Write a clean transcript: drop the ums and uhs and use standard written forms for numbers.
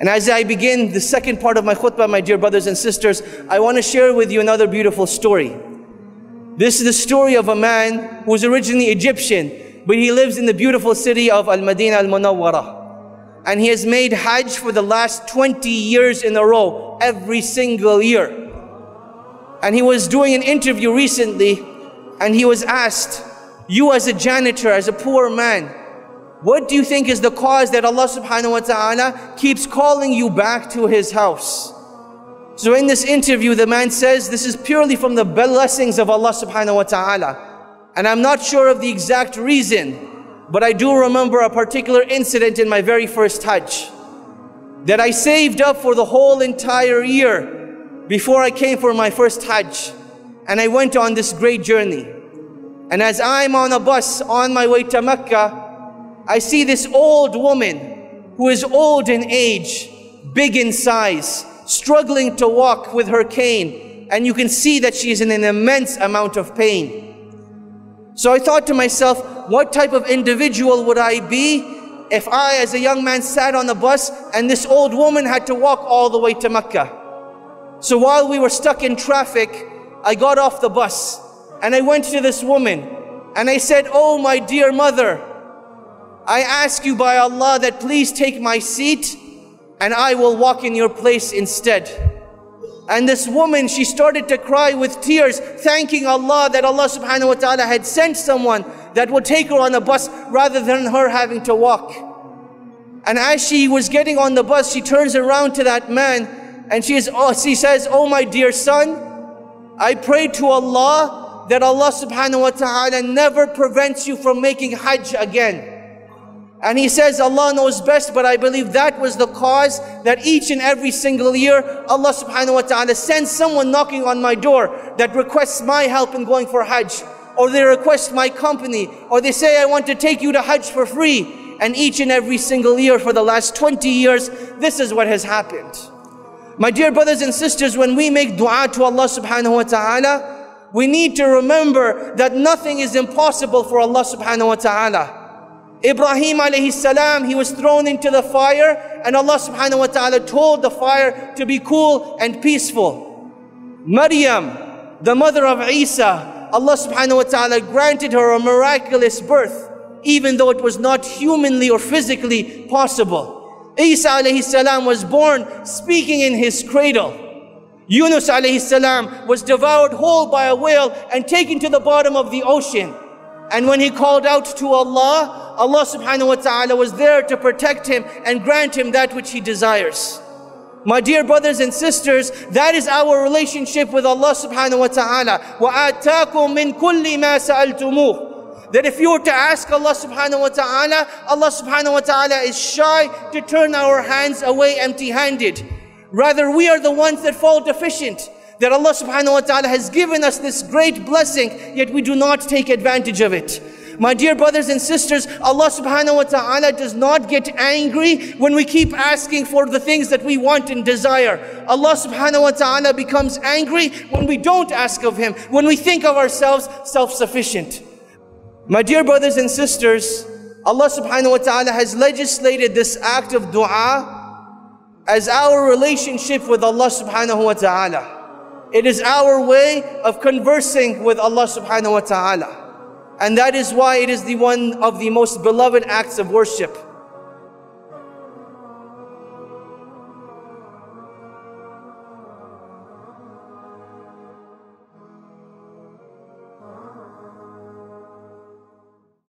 And as I begin the second part of my khutbah, my dear brothers and sisters, I want to share with you another beautiful story. This is the story of a man who was originally Egyptian, but he lives in the beautiful city of Al-Madinah Al-Munawwarah. And he has made Hajj for the last 20 years in a row, every single year. And he was doing an interview recently, and he was asked, you as a janitor, as a poor man, what do you think is the cause that Allah subhanahu wa ta'ala keeps calling you back to His house? So in this interview, the man says, this is purely from the blessings of Allah subhanahu wa ta'ala. And I'm not sure of the exact reason, but I do remember a particular incident in my very first Hajj that I saved up for the whole entire year before I came for my first Hajj. And I went on this great journey. And as I'm on a bus on my way to Mecca, I see this old woman who is old in age, big in size, struggling to walk with her cane. And you can see that she is in an immense amount of pain. So I thought to myself, what type of individual would I be if I, as a young man, sat on a bus and this old woman had to walk all the way to Mecca? So while we were stuck in traffic, I got off the bus and I went to this woman and I said, oh my dear mother, I ask you by Allah that please take my seat and I will walk in your place instead. And this woman, she started to cry with tears, thanking Allah that Allah subhanahu wa ta'ala had sent someone that would take her on a bus rather than her having to walk. And as she was getting on the bus, she turns around to that man and she says, oh my dear son, I pray to Allah that Allah subhanahu wa ta'ala never prevents you from making Hajj again. And he says, Allah knows best, but I believe that was the cause that each and every single year, Allah subhanahu wa ta'ala sends someone knocking on my door that requests my help in going for Hajj. Or they request my company. Or they say, I want to take you to Hajj for free. And each and every single year for the last 20 years, this is what has happened. My dear brothers and sisters, when we make dua to Allah subhanahu wa ta'ala, we need to remember that nothing is impossible for Allah subhanahu wa ta'ala. Ibrahim alayhi salam, he was thrown into the fire and Allah subhanahu wa ta'ala told the fire to be cool and peaceful. Maryam, the mother of Isa, Allah subhanahu wa ta'ala granted her a miraculous birth, even though it was not humanly or physically possible. Isa alayhi salam was born speaking in his cradle. Yunus alayhi salam was devoured whole by a whale and taken to the bottom of the ocean. And when he called out to Allah, Allah subhanahu wa ta'ala was there to protect him and grant him that which he desires. My dear brothers and sisters, that is our relationship with Allah subhanahu wa ta'ala. وَآتَاكُم مِّن كُلِّ مَا سَأَلْتُمُوهُ. That if you were to ask Allah subhanahu wa ta'ala, Allah subhanahu wa ta'ala is shy to turn our hands away empty-handed. Rather, we are the ones that fall deficient. That Allah subhanahu wa ta'ala has given us this great blessing, yet we do not take advantage of it. My dear brothers and sisters, Allah subhanahu wa ta'ala does not get angry when we keep asking for the things that we want and desire. Allah subhanahu wa ta'ala becomes angry when we don't ask of Him, when we think of ourselves self-sufficient. My dear brothers and sisters, Allah subhanahu wa ta'ala has legislated this act of dua as our relationship with Allah subhanahu wa ta'ala. It is our way of conversing with Allah subhanahu wa ta'ala. And that is why it is one of the most beloved acts of worship.